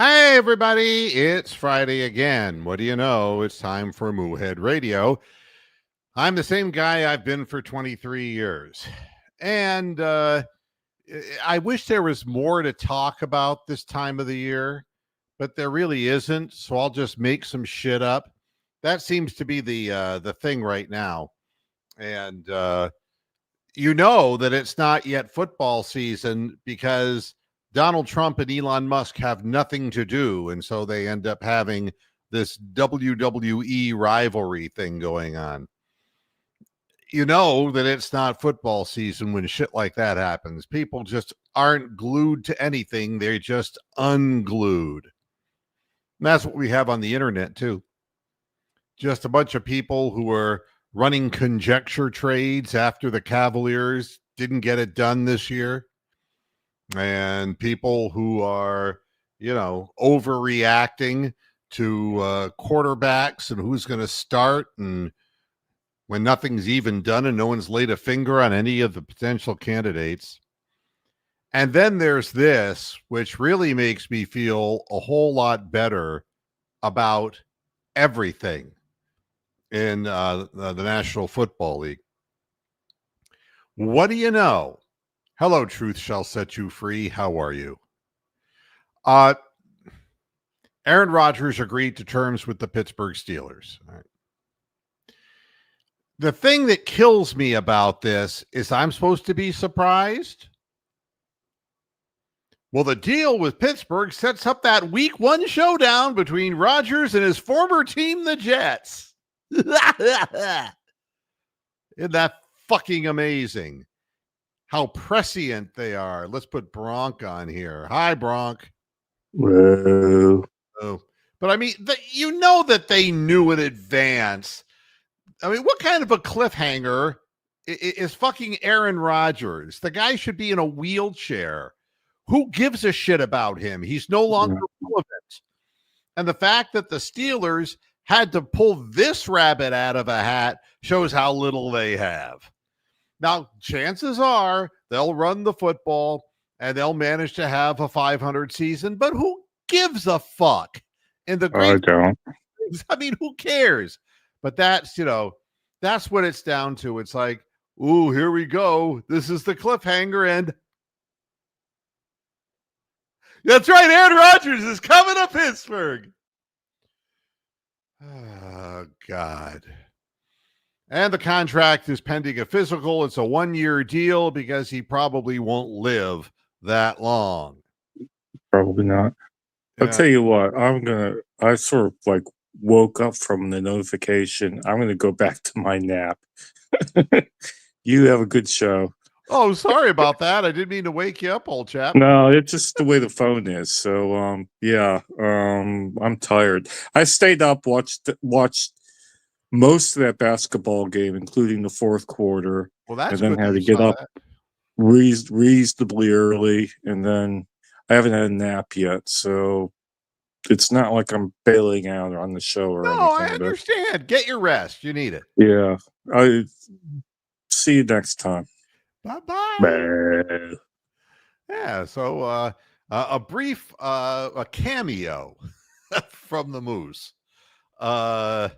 Hi, everybody. It's Friday again. What do you know? It's time for Moohead Radio. I'm the same guy I've been for 23 years. And I wish there was more to talk about this time of the year, but there really isn't. So I'll just make some shit up. That seems to be the thing right now. And you know that it's not yet football season because Donald Trump and Elon Musk have nothing to do. And so they end up having this WWE rivalry thing going on. You know that it's not football season when shit like that happens. People just aren't glued to anything, they're just unglued. And that's what we have on the internet, too. Just a bunch of people who are running conjecture trades after the Cavaliers didn't get it done this year, and people who are, overreacting to quarterbacks and who's going to start, and when nothing's even done and no one's laid a finger on any of the potential candidates. And then there's this, which really makes me feel a whole lot better about everything in the National Football League. What do you know? Hello, truth shall set you free. How are you? Aaron Rodgers agreed to terms with the Pittsburgh Steelers. All right. The thing that kills me about this is I'm supposed to be surprised. Well, the deal with Pittsburgh sets up that week one showdown between Rodgers and his former team, the Jets. Isn't that fucking amazing? How prescient they are. Let's put Bronk on here. Hi, Bronk. Whoa. Oh, but I mean, you know that they knew in advance. I mean, what kind of a cliffhanger is fucking Aaron Rodgers? The guy should be in a wheelchair. Who gives a shit about him? He's no longer relevant. And the fact that the Steelers had to pull this rabbit out of a hat shows how little they have. Now, chances are they'll run the football and they'll manage to have a 500 season, but who gives a fuck? In the great, I don't. I mean, who cares? But that's, that's what it's down to. It's like, ooh, here we go. This is the cliffhanger, and that's right. Aaron Rodgers is coming to Pittsburgh. Oh, God. And the contract is pending a physical. It's a 1-year deal because he probably won't live that long. Probably not. Yeah. I'll tell you what, I sort of like woke up from the notification. I'm going to go back to my nap. You have a good show. Oh, sorry about that. I didn't mean to wake you up, old chap. No, it's just the way the phone is. So, I'm tired. I stayed up, watched most of that basketball game, including the fourth quarter. Well, that's and then good had that to you get saw up that. reasonably early, and then I haven't had a nap yet, so it's not like I'm bailing out on the show or No, I anything. understand. Get your rest. You need it. Yeah, I see you next time. Bye-bye. Bye. Yeah, so a brief a cameo from the Moose. I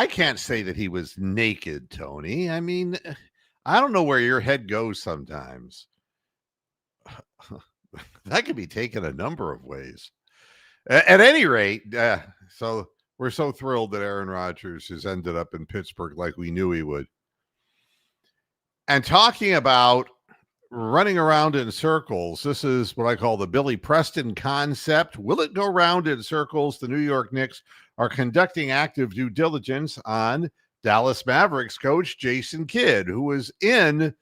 can't say that he was naked, Tony. I mean, I don't know where your head goes sometimes. That could be taken a number of ways. At any rate, so we're so thrilled that Aaron Rodgers has ended up in Pittsburgh like we knew he would. And talking about running around in circles, this is what I call the Billy Preston concept. Will it go round in circles? The New York Knicks are conducting active due diligence on Dallas Mavericks coach Jason Kidd, who was in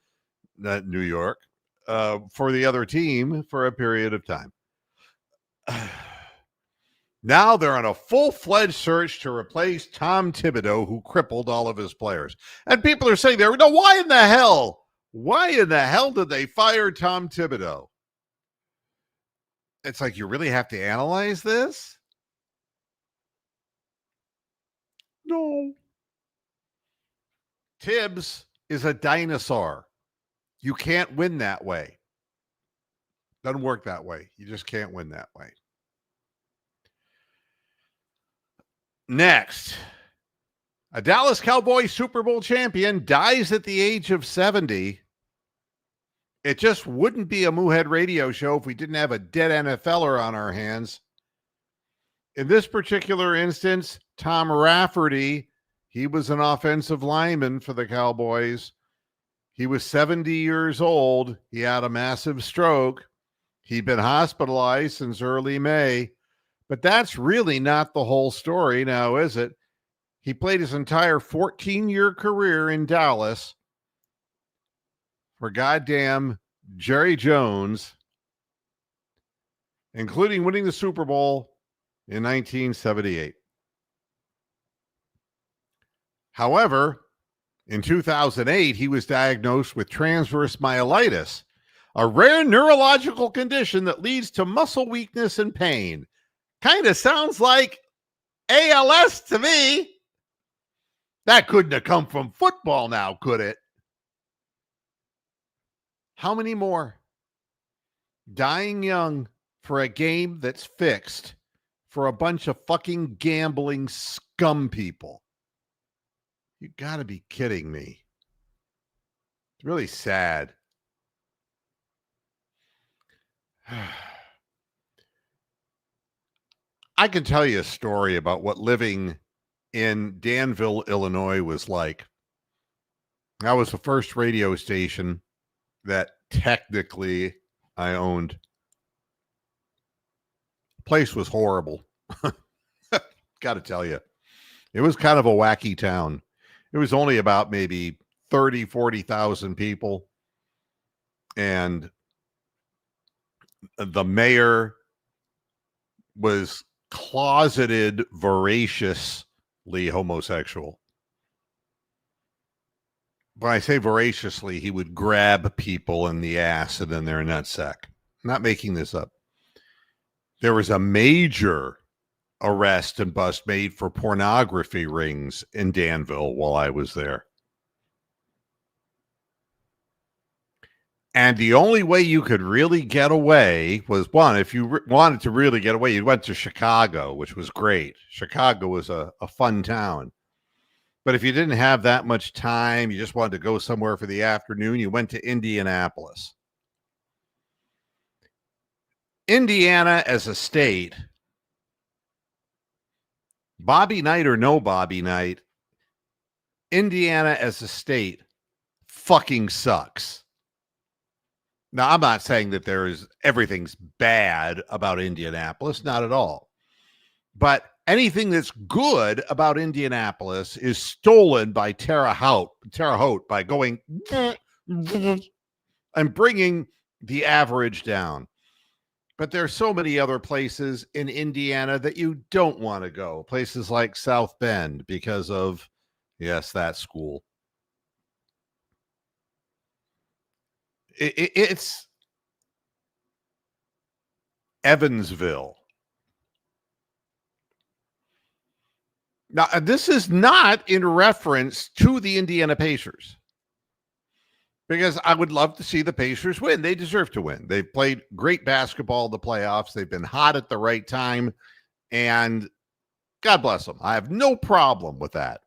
New York for the other team for a period of time. Now they're on a full-fledged search to replace Tom Thibodeau, who crippled all of his players. And people are saying, no, why in the hell? Why in the hell did they fire Tom Thibodeau? It's like, you really have to analyze this? No. Tibbs is a dinosaur. You can't win that way. Doesn't work that way. You just can't win that way. Next, a Dallas Cowboys Super Bowl champion dies at the age of 70. It just wouldn't be a Moohead radio show if we didn't have a dead NFLer on our hands. In this particular instance, Tom Rafferty, he was an offensive lineman for the Cowboys. He was 70 years old. He had a massive stroke. He'd been hospitalized since early May. But that's really not the whole story now, is it? He played his entire 14-year career in Dallas for goddamn Jerry Jones, including winning the Super Bowl in 1978. However, in 2008, he was diagnosed with transverse myelitis, a rare neurological condition that leads to muscle weakness and pain. Kind of sounds like ALS to me. That couldn't have come from football now, could it? How many more? Dying young for a game that's fixed for a bunch of fucking gambling scum people. You gotta be kidding me. It's really sad. I can tell you a story about what living in Danville, Illinois was like. That was the first radio station that technically I owned. The place was horrible. Got to tell you. It was kind of a wacky town. It was only about maybe 30, 40,000 people. And the mayor was closeted, voraciously homosexual. When I say voraciously, he would grab people in the ass and in their nutsack. I'm not making this up. There was a major arrest and bust made for pornography rings in Danville while I was there. And the only way you could really get away was, one, if you wanted to really get away, you went to Chicago, which was great. Chicago was a fun town. But if you didn't have that much time, you just wanted to go somewhere for the afternoon, you went to Indianapolis. Indiana as a state, Bobby Knight or no Bobby Knight, Indiana as a state fucking sucks. Now, I'm not saying that everything's bad about Indianapolis, not at all. But anything that's good about Indianapolis is stolen by Terre Haute by going and bringing the average down. But there's so many other places in Indiana that you don't want to go. Places like South Bend because of, yes, that school. It's Evansville. Now, this is not in reference to the Indiana Pacers, because I would love to see the Pacers win. They deserve to win. They've played great basketball in the playoffs. They've been hot at the right time, and God bless them. I have no problem with that.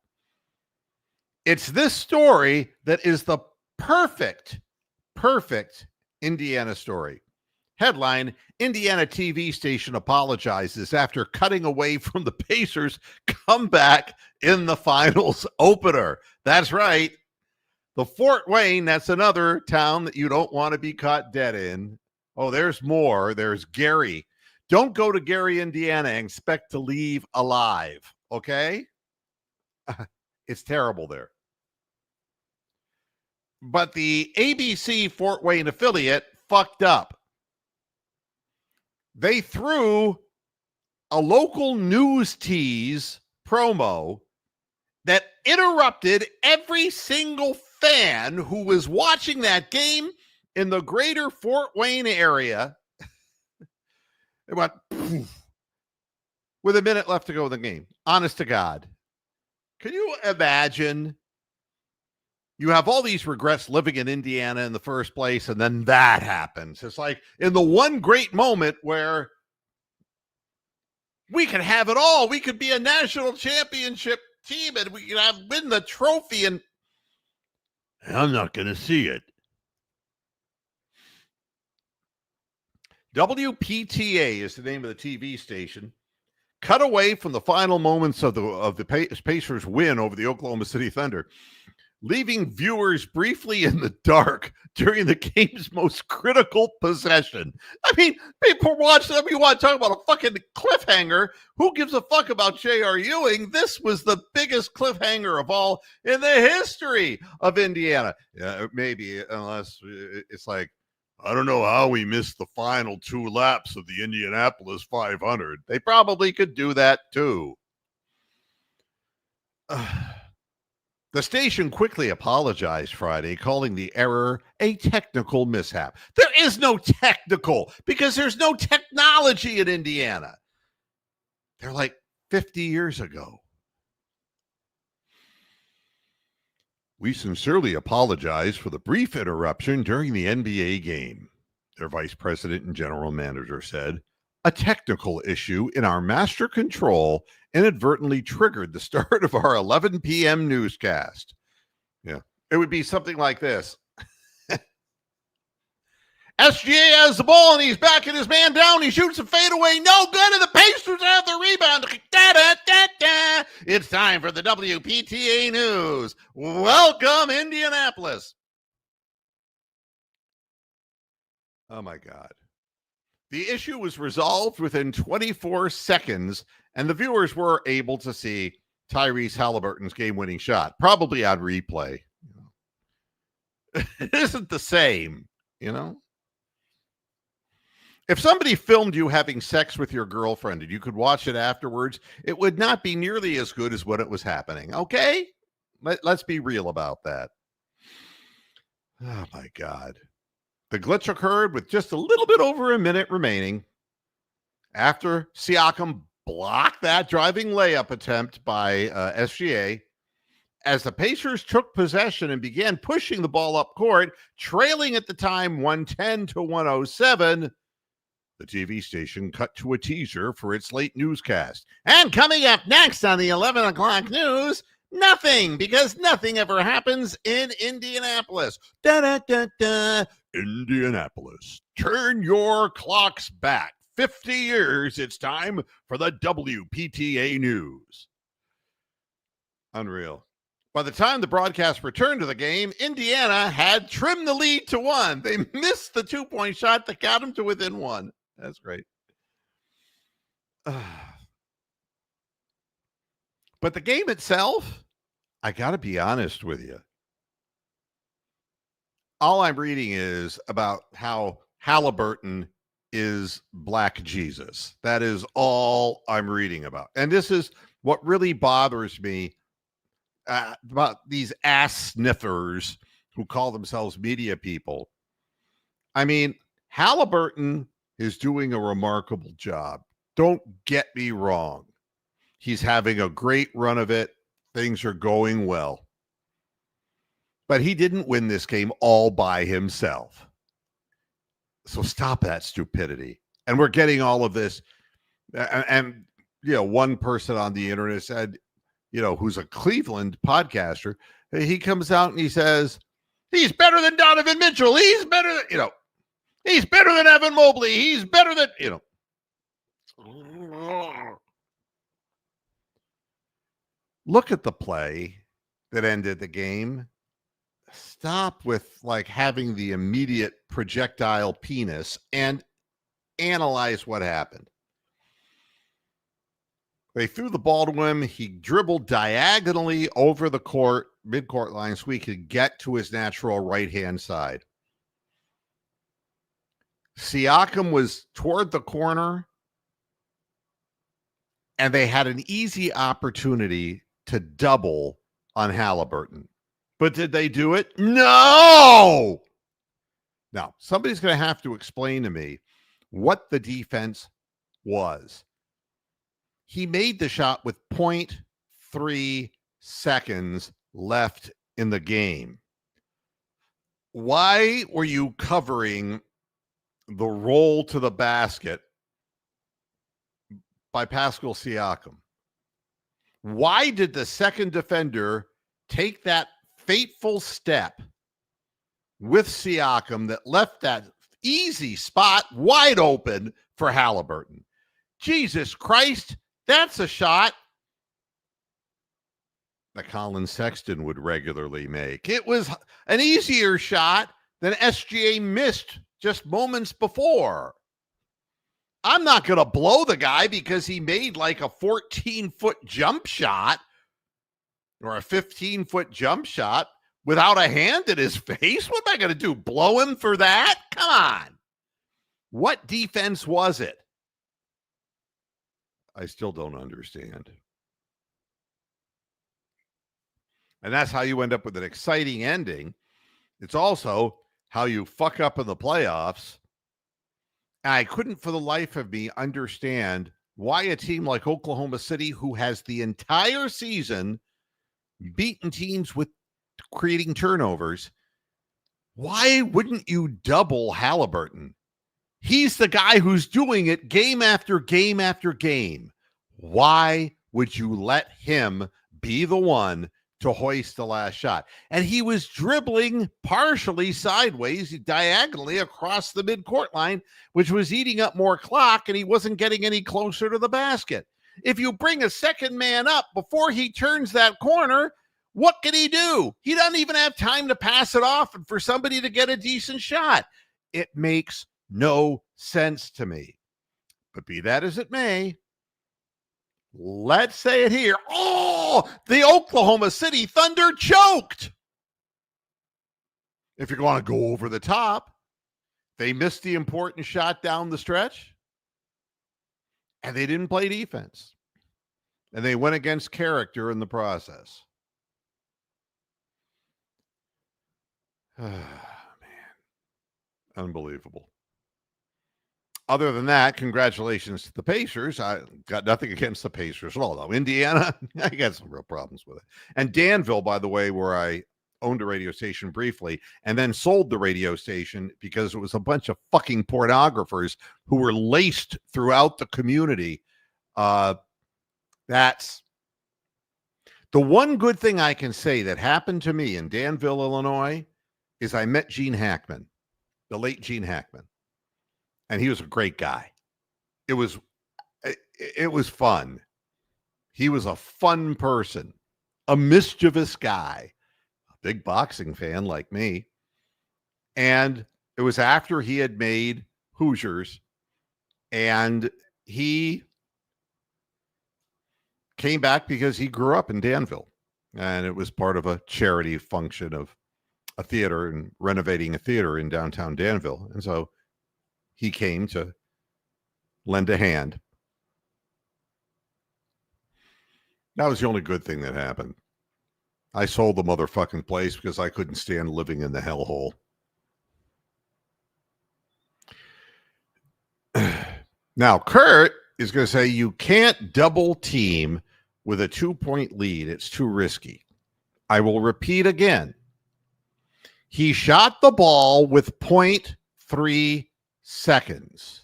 It's this story that is the perfect Indiana story. Headline, Indiana TV station apologizes after cutting away from the Pacers' comeback in the finals opener. That's right. The Fort Wayne, that's another town that you don't want to be caught dead in. Oh, there's more. There's Gary. Don't go to Gary, Indiana, and expect to leave alive, okay? It's terrible there. But the ABC Fort Wayne affiliate fucked up. They threw a local news tease promo that interrupted every single fan who was watching that game in the greater Fort Wayne area. It went poof, with a minute left to go in the game. Honest to God. Can you imagine you have all these regrets living in Indiana in the first place, and then that happens. It's like in the one great moment where we could have it all. We could be a national championship team and we could win the trophy, and I'm not going to see it. WPTA is the name of the TV station. Cut away from the final moments of the Pacers' win over the Oklahoma City Thunder, leaving viewers briefly in the dark during the game's most critical possession. I mean, people watch them. You want to talk about a fucking cliffhanger? Who gives a fuck about J.R. Ewing? This was the biggest cliffhanger of all in the history of Indiana. Yeah, maybe, unless it's like, I don't know how we missed the final 2 laps of the Indianapolis 500. They probably could do that too. The station quickly apologized Friday, calling the error a technical mishap. There is no technical because there's no technology in Indiana. They're like 50 years ago. We sincerely apologize for the brief interruption during the NBA game, their vice president and general manager said. A technical issue in our master control inadvertently triggered the start of our 11 p.m. newscast. Yeah, it would be something like this. SGA has the ball and he's backing his man down. He shoots a fadeaway. No good. And the Pacers have the rebound. Da-da-da-da. It's time for the WPTA News. Welcome, Indianapolis. Oh, my God. The issue was resolved within 24 seconds, and the viewers were able to see Tyrese Halliburton's game-winning shot, probably on replay. It isn't the same, you know? If somebody filmed you having sex with your girlfriend and you could watch it afterwards, it would not be nearly as good as when it was happening, okay? Let's be real about that. Oh, my God. The glitch occurred with just a little bit over a minute remaining after Siakam blocked that driving layup attempt by SGA. As the Pacers took possession and began pushing the ball up court, trailing at the time 110-107, the TV station cut to a teaser for its late newscast. And coming up next on the 11 o'clock news, nothing, because nothing ever happens in Indianapolis. Da-da-da-da. Indianapolis, turn your clocks back 50 years. It's time for the WPTA News. Unreal. By the time the broadcast returned to the game, Indiana had trimmed the lead to 1. They missed the 2-point shot that got them to within 1. That's great. But the game itself, I got to be honest with you. All I'm reading is about how Halliburton is Black Jesus. That is all I'm reading about. And this is what really bothers me about these ass sniffers who call themselves media people. I mean, Halliburton is doing a remarkable job. Don't get me wrong. He's having a great run of it. Things are going well. But he didn't win this game all by himself. So stop that stupidity. And we're getting all of this. And you know, one person on the internet said, you know, who's a Cleveland podcaster, he comes out and he says, he's better than Donovan Mitchell. He's better than, you know, he's better than Evan Mobley. He's better than, you know. Look at the play that ended the game. Stop with like having the immediate projectile penis and analyze what happened. They threw the ball to him. He dribbled diagonally over the court, midcourt line, so he could get to his natural right-hand side. Siakam was toward the corner, and they had an easy opportunity to double on Halliburton. But did they do it? No! Now, somebody's going to have to explain to me what the defense was. He made the shot with 0.3 seconds left in the game. Why were you covering the roll to the basket by Pascal Siakam? Why did the second defender take that fateful step with Siakam that left that easy spot wide open for Halliburton? Jesus Christ, that's a shot that Colin Sexton would regularly make. It was an easier shot than SGA missed just moments before. I'm not going to blow the guy because he made like a 14-foot jump shot or a 15-foot jump shot without a hand in his face. What am I going to do? Blow him for that? Come on. What defense was it? I still don't understand. And that's how you end up with an exciting ending. It's also how you fuck up in the playoffs. I couldn't for the life of me understand why a team like Oklahoma City, who has the entire season beaten teams with creating turnovers, why wouldn't you double Halliburton? He's the guy who's doing it game after game after game. Why would you let him be the one to hoist the last shot? And he was dribbling partially sideways, diagonally across the midcourt line, which was eating up more clock, and he wasn't getting any closer to the basket. If you bring a second man up before he turns that corner, what can he do? He doesn't even have time to pass it off and for somebody to get a decent shot. It makes no sense to me. But be that as it may, let's say it here. Oh, the Oklahoma City Thunder choked. If you're going to go over the top, they missed the important shot down the stretch, and they didn't play defense. And they went against character in the process. Man, unbelievable. Other than that, congratulations to the Pacers. I got nothing against the Pacers at all, though. Indiana, I got some real problems with it. And Danville, by the way, where I owned a radio station briefly and then sold the radio station because it was a bunch of fucking pornographers who were laced throughout the community. That's the one good thing I can say that happened to me in Danville, Illinois, is I met Gene Hackman, the late Gene Hackman. And he was a great guy. It was fun. He was a fun person, a mischievous guy, a big boxing fan like me. And it was after he had made Hoosiers, and he came back because he grew up in Danville, and it was part of a charity function of a theater and renovating a theater in downtown Danville. And so he came to lend a hand. That was the only good thing that happened. I sold the motherfucking place because I couldn't stand living in the hellhole. Now, Kurt is going to say you can't double team with a 2-point lead. It's too risky. I will repeat again. He shot the ball with 0.3 seconds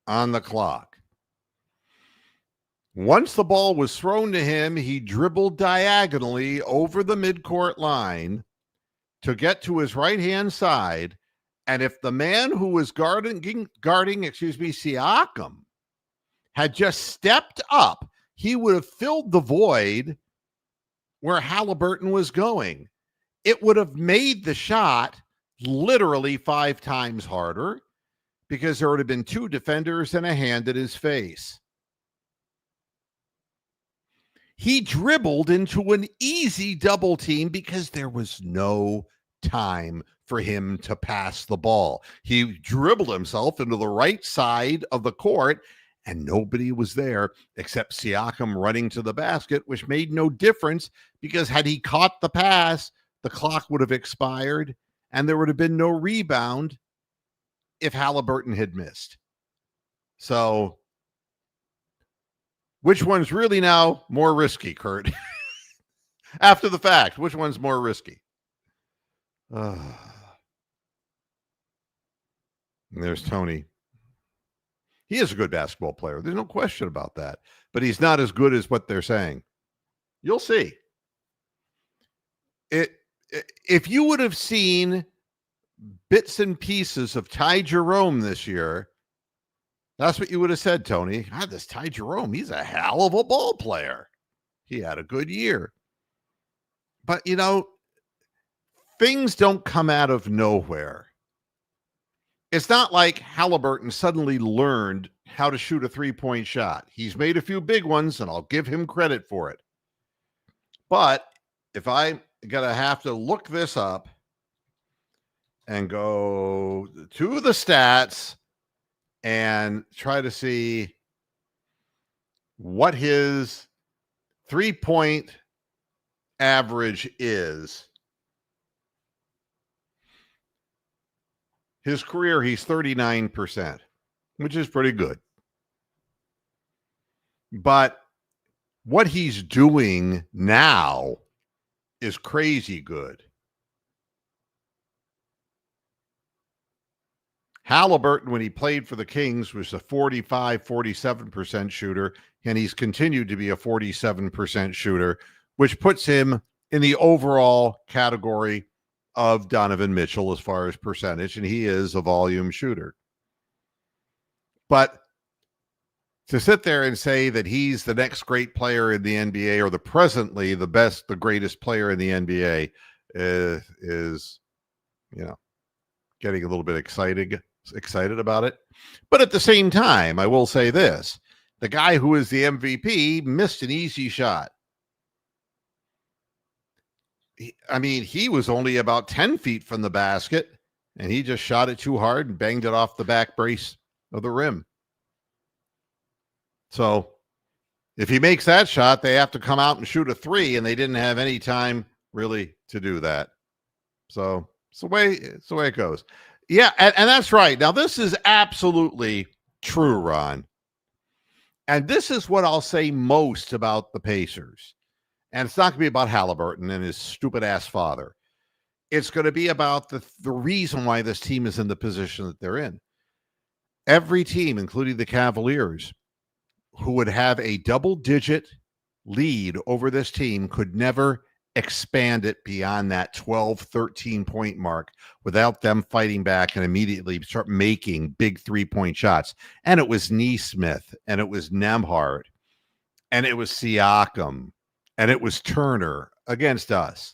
on the clock. Once the ball was thrown to him, he dribbled diagonally over the midcourt line to get to his right-hand side. And if the man who was guarding Siakam had just stepped up, he would have filled the void where Halliburton was going. It would have made the shot literally 5 times harder because there would have been 2 defenders and a hand in his face. He dribbled into an easy double team because there was no time for him to pass the ball. He dribbled himself into the right side of the court, and nobody was there except Siakam running to the basket, which made no difference because had he caught the pass, the clock would have expired and there would have been no rebound if Halliburton had missed. So, which one's really now more risky, Kurt? After the fact, which one's more risky? And there's Tony. He is a good basketball player. There's no question about that. But he's not as good as what they're saying. You'll see. If you would have seen bits and pieces of Ty Jerome this year, that's what you would have said, Tony. God, this Ty Jerome, he's a hell of a ball player. He had a good year. But, you know, things don't come out of nowhere. It's not like Halliburton suddenly learned how to shoot a three-point shot. He's made a few big ones, and I'll give him credit for it. But if I'm going to have to look this up and go to the stats and try to see what his three-point average is. His career, he's 39%, which is pretty good. But what he's doing now is crazy good. Halliburton, when he played for the Kings, was a 47% shooter, and he's continued to be a 47% shooter, which puts him in the overall category of Donovan Mitchell as far as percentage, and he is a volume shooter. But to sit there and say that he's the next great player in the NBA or the greatest player in the NBA is getting a little bit excited about it. But at the same time, I will say this. The guy who is the MVP missed an easy shot. He was only about 10 feet from the basket, and he just shot it too hard and banged it off the back brace of the rim. So if he makes that shot, they have to come out and shoot a three, and they didn't have any time really to do that. So it's the way it goes. Yeah, and that's right. Now, this is absolutely true, Ron. And this is what I'll say most about the Pacers. And it's not going to be about Halliburton and his stupid-ass father. It's going to be about the reason why this team is in the position that they're in. Every team, including the Cavaliers, who would have a double-digit lead over this team could never expand it beyond that 12, 13-point mark without them fighting back and immediately start making big three-point shots. And it was Nesmith, and it was Nembhard, and it was Siakam, and it was Turner against us.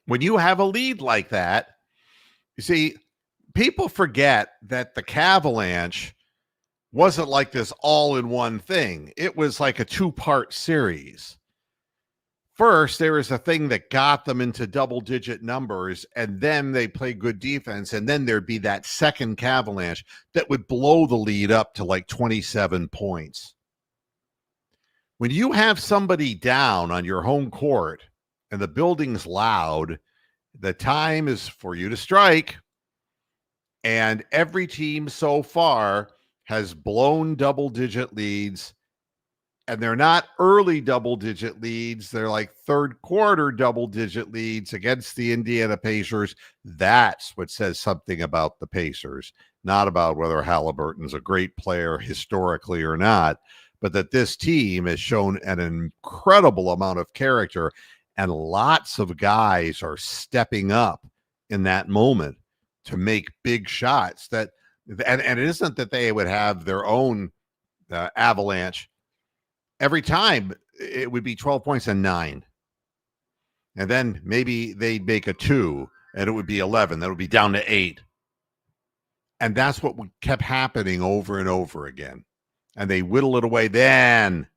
When you have a lead like that, you see, people forget that the Cavalanche wasn't like this all-in-one thing. It was like a two-part series. First, there was a thing that got them into double-digit numbers, and then they played good defense, and then there'd be that second Cavalanche that would blow the lead up to like 27 points. When you have somebody down on your home court and the building's loud, the time is for you to strike, and every team so far has blown double-digit leads, and they're not early double-digit leads. They're like third-quarter double-digit leads against the Indiana Pacers. That's what says something about the Pacers, not about whether Halliburton's a great player historically or not, but that this team has shown an incredible amount of character, and lots of guys are stepping up in that moment to make big shots. And it isn't that they would have their own avalanche. Every time it would be 12 points and 9. And then maybe they'd make a 2 and it would be 11. That would be down to 8. And that's what kept happening over and over again. And they whittle it away. Then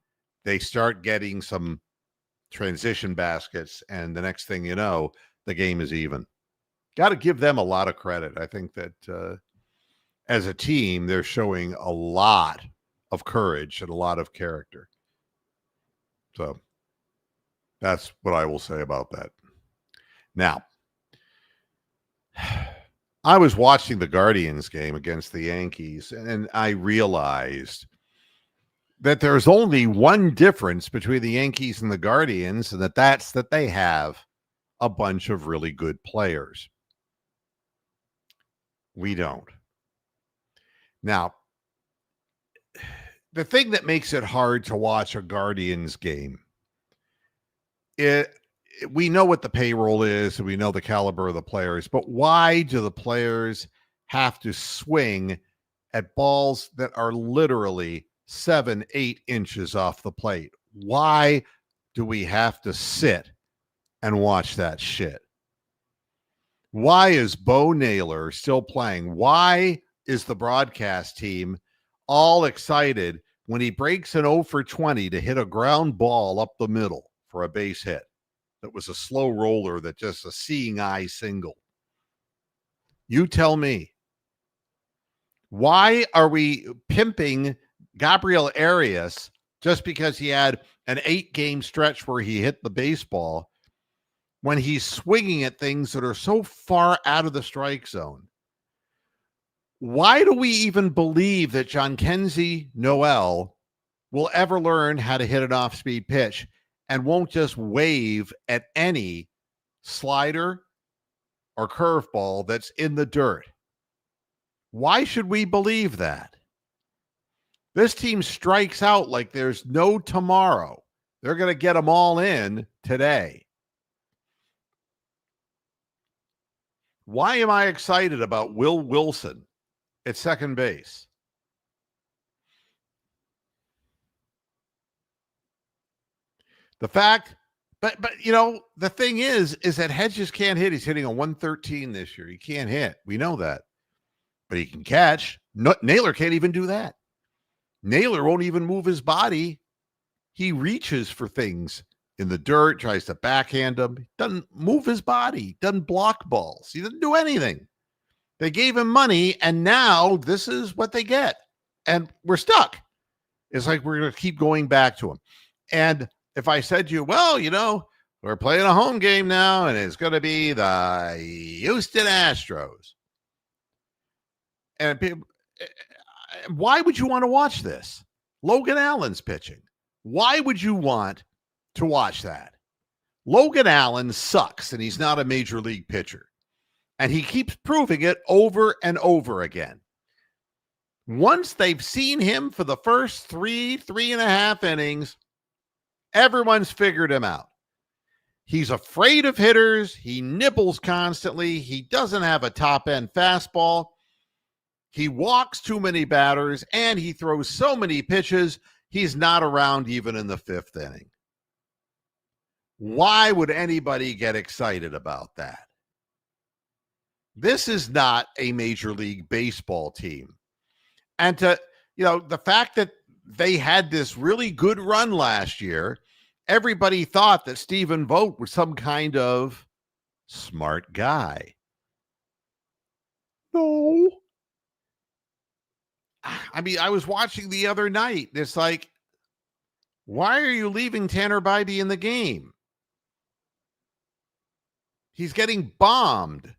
they start getting some transition baskets. And the next thing you know, the game is even. Got to give them a lot of credit. I think that as a team, they're showing a lot of courage and a lot of character. So that's what I will say about that. Now, I was watching the Guardians game against the Yankees, and I realized that there's only one difference between the Yankees and the Guardians, and that's that they have a bunch of really good players. We don't. Now, the thing that makes it hard to watch a Guardians game, we know what the payroll is and we know the caliber of the players, but why do the players have to swing at balls that are literally 7-8 inches off the plate? Why do we have to sit and watch that shit? Why is Bo Naylor still playing? Why is the broadcast team all excited when he breaks an 0 for 20 to hit a ground ball up the middle for a base hit? That was a slow roller, that just a seeing eye single. You tell me. Why are we pimping Gabriel Arias just because he had an 8-game stretch where he hit the baseball when he's swinging at things that are so far out of the strike zone? Why do we even believe that Jhonkensy Noel will ever learn how to hit an off-speed pitch and won't just wave at any slider or curveball that's in the dirt? Why should we believe that? This team strikes out like there's no tomorrow. They're going to get them all in today. Why am I excited about Will Wilson at second base? The fact, but you know, the thing is that Hedges can't hit. He's hitting a 113 this year. He can't hit. We know that. But he can catch. Naylor can't even do that. Naylor won't even move his body. He reaches for things in the dirt, tries to backhand them. He doesn't move his body, doesn't block balls. He doesn't do anything. They gave him money, and now this is what they get. And we're stuck. It's like we're going to keep going back to him. And if I said to you, well, you know, we're playing a home game now, and it's going to be the Houston Astros. And people, why would you want to watch this? Logan Allen's pitching. Why would you want to watch that? Logan Allen sucks, and he's not a major league pitcher. And he keeps proving it over and over again. Once they've seen him for the first 3.5 innings, everyone's figured him out. He's afraid of hitters. He nibbles constantly. He doesn't have a top-end fastball. He walks too many batters, and he throws so many pitches, he's not around even in the 5th inning. Why would anybody get excited about that? This is not a Major League Baseball team. And the fact that they had this really good run last year, everybody thought that Stephen Vogt was some kind of smart guy. No. I mean, I was watching the other night. It's like, why are you leaving Tanner Bybee in the game? He's getting bombed.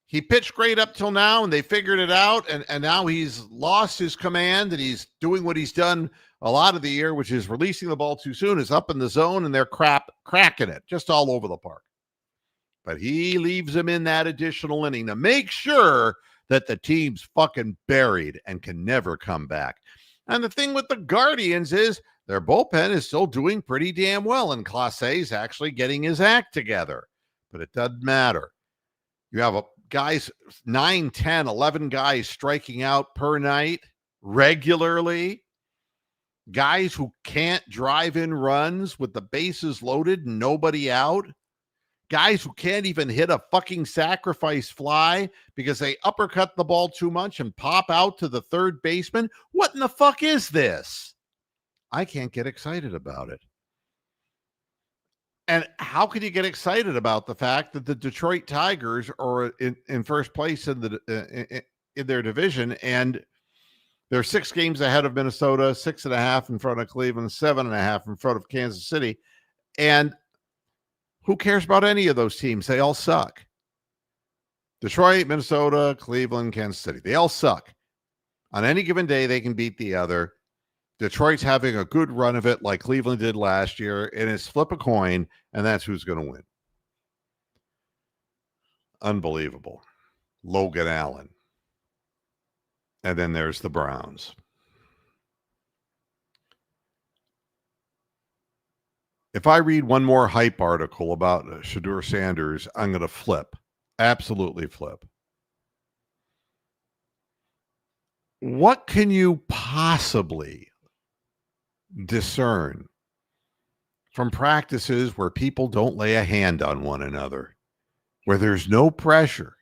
He pitched great up till now, and they figured it out, and now he's lost his command, and he's doing what he's done a lot of the year, which is releasing the ball too soon, is up in the zone, and they're cracking it just all over the park. But he leaves him in that additional inning to make sure that the team's fucking buried and can never come back. And the thing with the Guardians is their bullpen is still doing pretty damn well, and Clase's actually getting his act together. But it doesn't matter. You have guys, 9, 10, 11 guys striking out per night regularly. Guys who can't drive in runs with the bases loaded and nobody out. Guys who can't even hit a fucking sacrifice fly because they uppercut the ball too much and pop out to the third baseman. What in the fuck is this? I can't get excited about it. And how can you get excited about the fact that the Detroit Tigers are in first place in their division, and they're 6 games ahead of Minnesota, 6.5 in front of Cleveland, 7.5 in front of Kansas City, and who cares about any of those teams? They all suck. Detroit, Minnesota, Cleveland, Kansas City. They all suck. On any given day, they can beat the other. Detroit's having a good run of it like Cleveland did last year, and it's flip a coin, and that's who's going to win. Unbelievable. Logan Allen. And then there's the Browns. If I read one more hype article about Shedeur Sanders, I'm going to flip. Absolutely flip. What can you possibly discern from practices where people don't lay a hand on one another, where there's no pressure,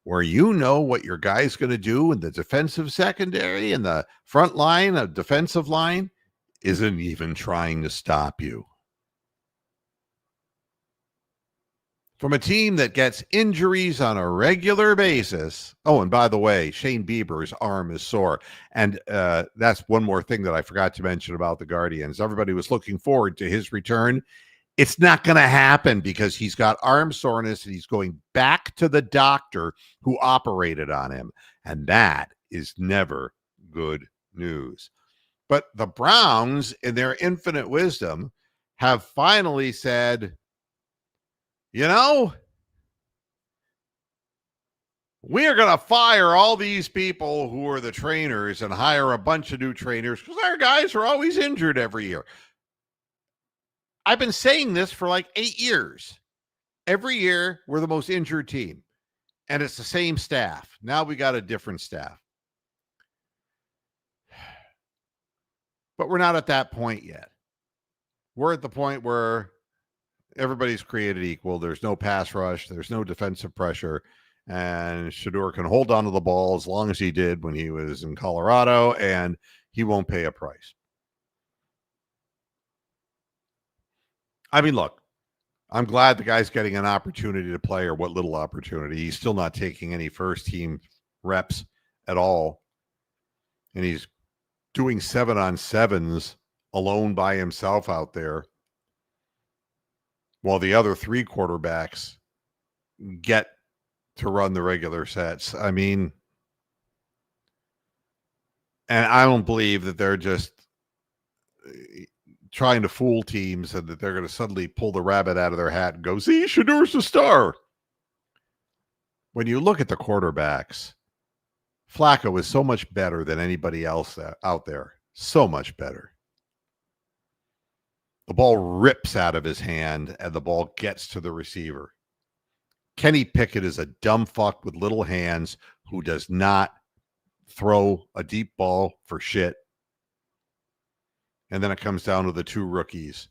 where you know what your guy's going to do in the defensive secondary and the front line, a defensive line, isn't even trying to stop you? From a team that gets injuries on a regular basis. Oh, and by the way, Shane Bieber's arm is sore. And that's one more thing that I forgot to mention about the Guardians. Everybody was looking forward to his return. It's not going to happen because he's got arm soreness and he's going back to the doctor who operated on him. And that is never good news. But the Browns, in their infinite wisdom, have finally said, you know, we are going to fire all these people who are the trainers and hire a bunch of new trainers because our guys are always injured every year. I've been saying this for like 8 years. Every year, we're the most injured team. And it's the same staff. Now we got a different staff. But we're not at that point yet. We're at the point where everybody's created equal. There's no pass rush. There's no defensive pressure. And Shedeur can hold on to the ball as long as he did when he was in Colorado, and he won't pay a price. I mean, look, I'm glad the guy's getting an opportunity to play, or what little opportunity. He's still not taking any first team reps at all. And he's doing 7-on-7s alone by himself out there, while the other 3 quarterbacks get to run the regular sets. I mean, and I don't believe that they're just trying to fool teams and that they're going to suddenly pull the rabbit out of their hat and go, see, Shadeur's a star. When you look at the quarterbacks, Flacco is so much better than anybody else out there. So much better. The ball rips out of his hand and the ball gets to the receiver. Kenny Pickett is a dumb fuck with little hands who does not throw a deep ball for shit. And then it comes down to the 2 rookies.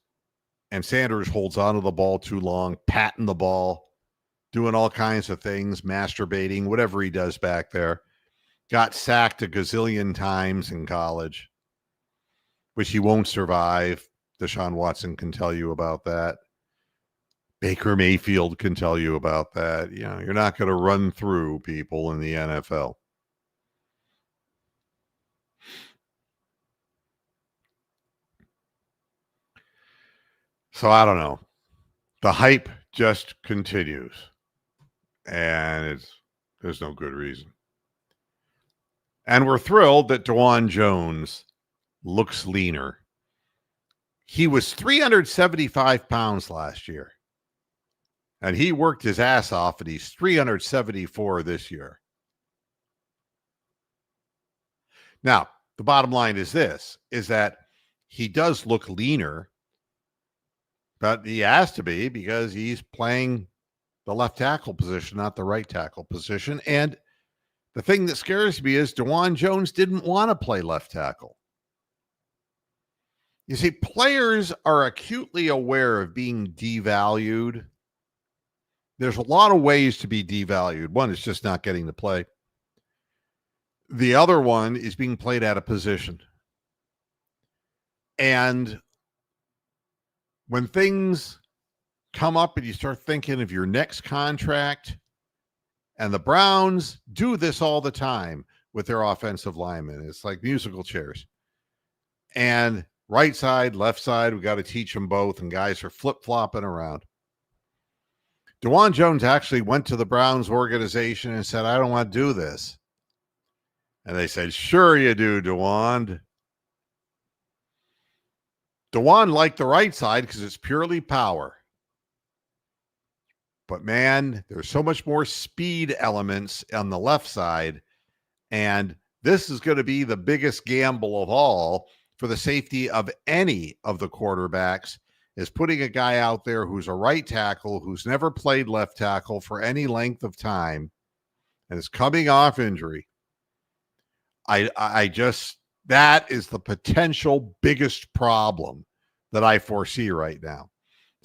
And Sanders holds onto the ball too long, patting the ball, doing all kinds of things, masturbating, whatever he does back there. Got sacked a gazillion times in college, which he won't survive. Deshaun Watson can tell you about that. Baker Mayfield can tell you about that. You know, you're not going to run through people in the NFL. So I don't know. The hype just continues. And there's no good reason. And we're thrilled that DeJuan Jones looks leaner. He was 375 pounds last year. And he worked his ass off, and he's 374 this year. Now, the bottom line is this, is that he does look leaner, but he has to be because he's playing the left tackle position, not the right tackle position. And the thing that scares me is DeJuan Jones didn't want to play left tackle. You see, players are acutely aware of being devalued. There's a lot of ways to be devalued. One is just not getting to play. The other one is being played out of position. And when things come up and you start thinking of your next contract, and the Browns do this all the time with their offensive linemen. It's like musical chairs. And right side, left side, we got to teach them both, and guys are flip-flopping around. DeJuan Jones actually went to the Browns organization and said, I don't want to do this. And they said, sure you do, DeJuan. DeJuan liked the right side because it's purely power. But man, there's so much more speed elements on the left side. And this is going to be the biggest gamble of all for the safety of any of the quarterbacks, is putting a guy out there who's a right tackle, who's never played left tackle for any length of time and is coming off injury. I just, that is the potential biggest problem that I foresee right now.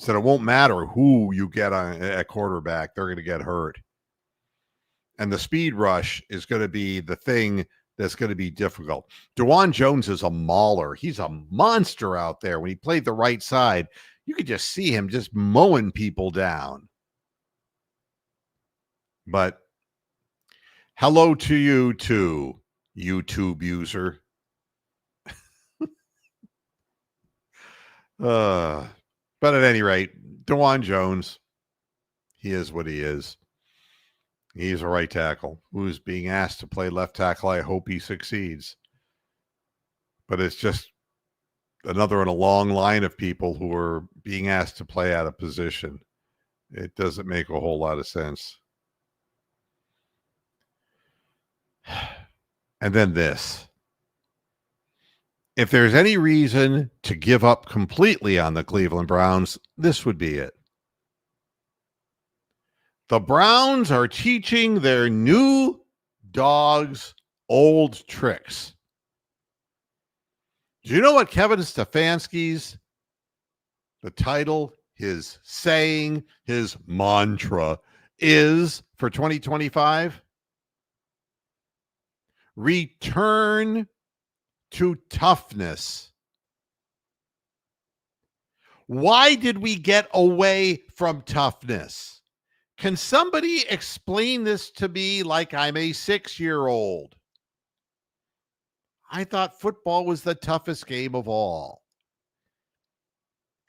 So it won't matter who you get on at quarterback, they're going to get hurt. And the speed rush is going to be the thing that's going to be difficult. DeJuan Jones is a mauler. He's a monster out there. When he played the right side, you could just see him just mowing people down. But hello to you too, YouTube user. But at any rate, DeJuan Jones, he is what he is. He's a right tackle who's being asked to play left tackle. I hope he succeeds. But it's just another in a long line of people who are being asked to play out of position. It doesn't make a whole lot of sense. And then this. If there's any reason to give up completely on the Cleveland Browns, this would be it. The Browns are teaching their new dogs old tricks. Do you know what Kevin Stefanski's, the title, his saying, his mantra is for 2025? Return to toughness. Why did we get away from toughness? Can somebody explain this to me like I'm a 6-year-old? I thought football was the toughest game of all.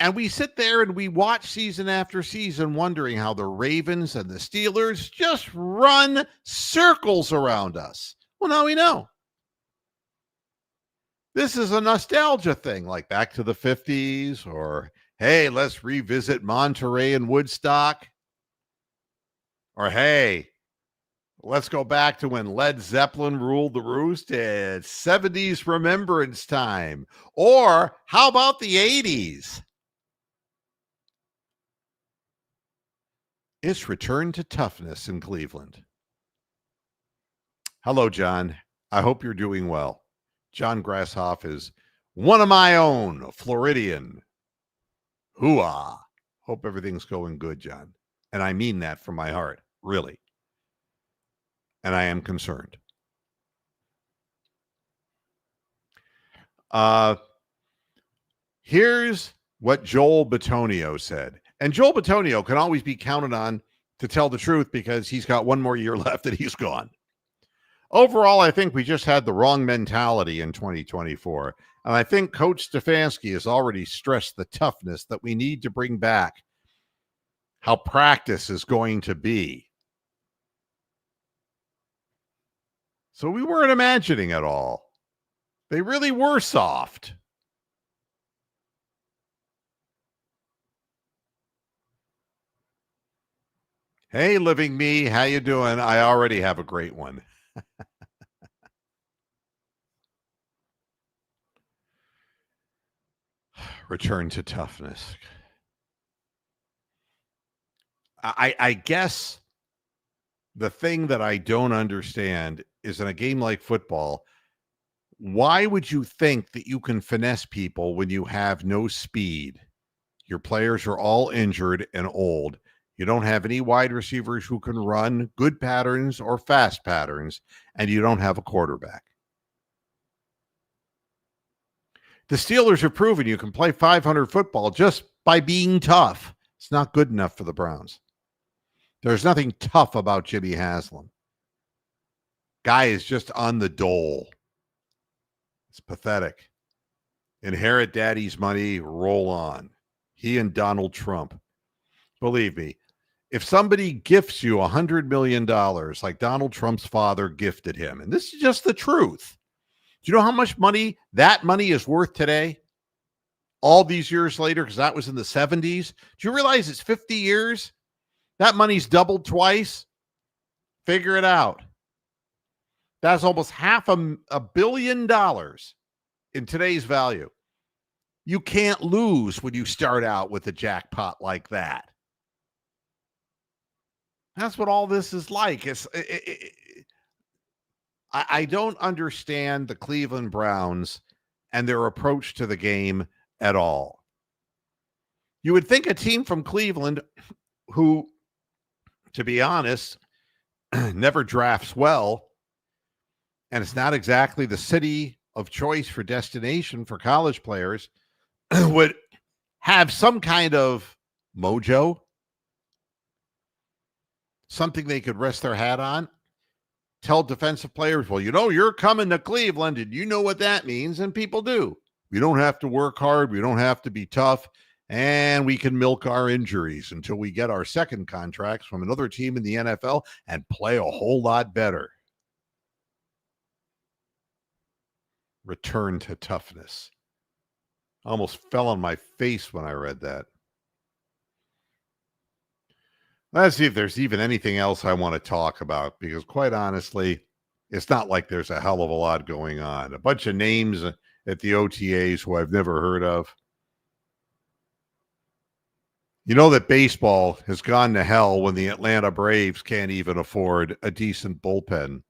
And we sit there and we watch season after season wondering how the Ravens and the Steelers just run circles around us. Well, now we know. This is a nostalgia thing, like back to the 50s, or, hey, let's revisit Monterey and Woodstock. Or, hey, let's go back to when Led Zeppelin ruled the roost. It's 70s remembrance time. Or how about the 80s? It's return to toughness in Cleveland. Hello, John. I hope you're doing well. John Grasshoff is one of my own, a Floridian. Hoo-ah. Hope everything's going good, John. And I mean that from my heart, really. And I am concerned. Here's what Joel Bitonio said. And Joel Bitonio can always be counted on to tell the truth because he's got one more year left and he's gone. Overall, I think we just had the wrong mentality in 2024. And I think Coach Stefanski has already stressed the toughness that we need to bring back, how practice is going to be. So we weren't imagining it all. They really were soft. Hey, Living Me, how you doing? I already have a great one. Return to toughness. I guess the thing that I don't understand is in a game like football, why would you think that you can finesse people when you have no speed? Your players are all injured and old. You don't have any wide receivers who can run good patterns or fast patterns, and you don't have a quarterback. The Steelers have proven you can play 500 football just by being tough. It's not good enough for the Browns. There's nothing tough about Jimmy Haslam. Guy is just on the dole. It's pathetic. Inherit daddy's money, roll on. He and Donald Trump. Believe me, if somebody gifts you $100 million like Donald Trump's father gifted him, and this is just the truth, do you know how much money that money is worth today? All these years later, because that was in the 70s. Do you realize it's 50 years? That money's doubled twice. Figure it out. That's almost $500 million in today's value. You can't lose when you start out with a jackpot like that. That's what all this is like. I don't understand the Cleveland Browns and their approach to the game at all. You would think a team from Cleveland who, to be honest, never drafts well, and it's not exactly the city of choice for destination for college players, would have some kind of mojo, something they could rest their hat on. Tell defensive players, well, you're coming to Cleveland, and you know what that means, and people do. We don't have to work hard. We don't have to be tough, and we can milk our injuries until we get our second contracts from another team in the NFL and play a whole lot better. Return to toughness. I almost fell on my face when I read that. Let's see if there's even anything else I want to talk about, because quite honestly, it's not like there's a hell of a lot going on. A bunch of names at the OTAs who I've never heard of. You know that baseball has gone to hell when the Atlanta Braves can't even afford a decent bullpen.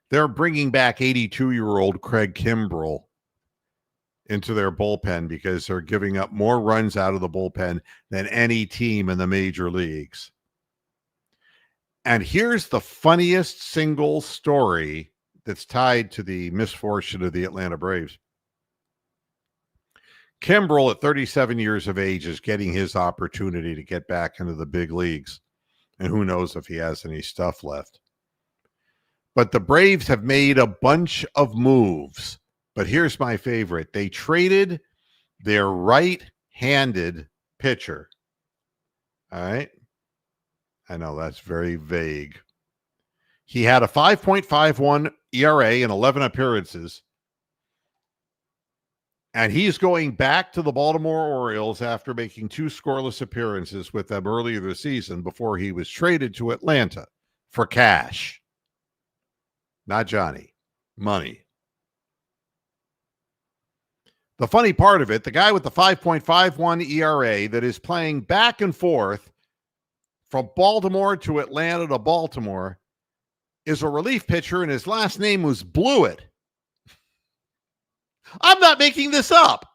They're bringing back 82-year-old Craig Kimbrell into their bullpen because they're giving up more runs out of the bullpen than any team in the major leagues. And here's the funniest single story that's tied to the misfortune of the Atlanta Braves. Kimbrell, at 37 years of age, is getting his opportunity to get back into the big leagues. And who knows if he has any stuff left. But the Braves have made a bunch of moves. But here's my favorite. They traded their right-handed pitcher. All right. I know that's very vague. He had a 5.51 ERA in 11 appearances. And he's going back to the Baltimore Orioles after making 2 scoreless appearances with them earlier this season before he was traded to Atlanta for cash. Not Johnny. Money. The funny part of it, the guy with the 5.51 ERA that is playing back and forth from Baltimore to Atlanta to Baltimore is a relief pitcher, and his last name was Blewett. I'm not making this up.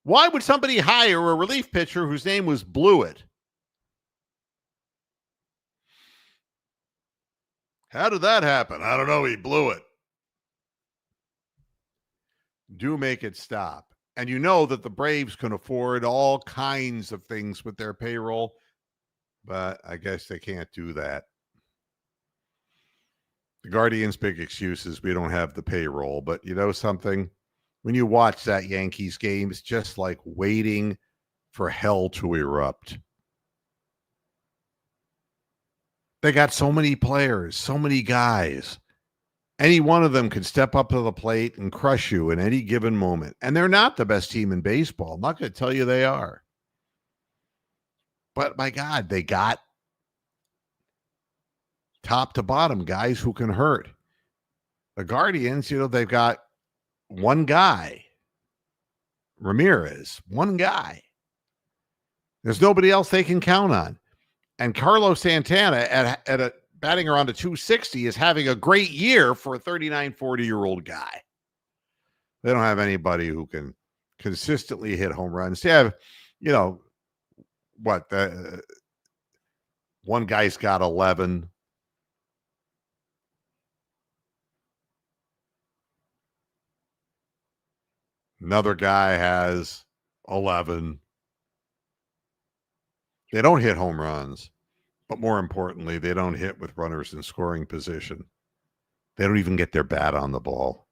Why would somebody hire a relief pitcher whose name was Blewett? How did that happen? I don't know. He blew it. Do make it stop. And you know that the Braves can afford all kinds of things with their payroll, but I guess they can't do that. The Guardians' big excuse is we don't have the payroll. But you know something? When you watch that Yankees game, it's just like waiting for hell to erupt. They got so many players, so many guys. Any one of them could step up to the plate and crush you in any given moment. And they're not the best team in baseball. I'm not going to tell you they are. But my God, they got top to bottom guys who can hurt. The Guardians, they've got one guy, Ramirez, one guy. There's nobody else they can count on. And Carlos Santana at a batting around a 260 is having a great year for a 39, 40-year-old guy. They don't have anybody who can consistently hit home runs. They have, one guy's got 11. Another guy has 11. They don't hit home runs, but more importantly, they don't hit with runners in scoring position. They don't even get their bat on the ball.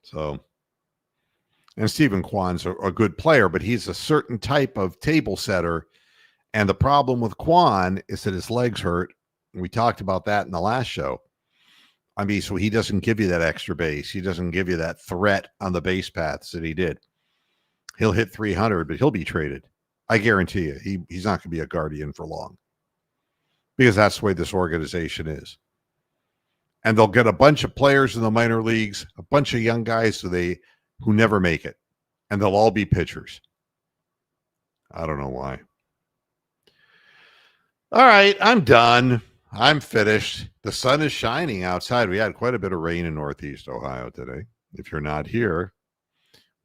So, and Stephen Kwan's a good player, but he's a certain type of table setter. And the problem with Kwan is that his legs hurt. We talked about that in the last show. I mean, so he doesn't give you that extra base. He doesn't give you that threat on the base paths that he did. He'll hit 300, but he'll be traded. I guarantee you, he's not going to be a Guardian for long, because that's the way this organization is. And they'll get a bunch of players in the minor leagues, a bunch of young guys who never make it, and they'll all be pitchers. I don't know why. All right, I'm done. I'm finished. The sun is shining outside. We had quite a bit of rain in Northeast Ohio today. If you're not here,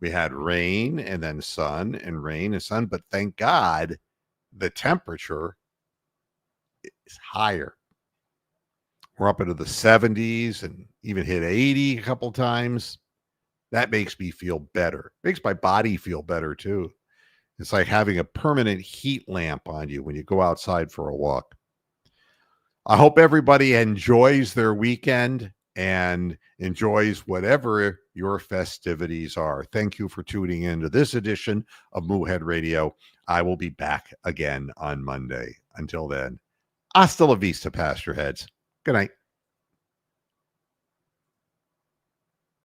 we had rain and then sun and rain and sun. But thank God the temperature is higher. We're up into the 70s and even hit 80 a couple times. That makes me feel better. Makes my body feel better too. It's like having a permanent heat lamp on you when you go outside for a walk. I hope everybody enjoys their weekend and enjoys whatever your festivities are. Thank you for tuning in to this edition of Moohead Radio. I will be back again on Monday. Until then, hasta la vista, Pastor Heads. Good night.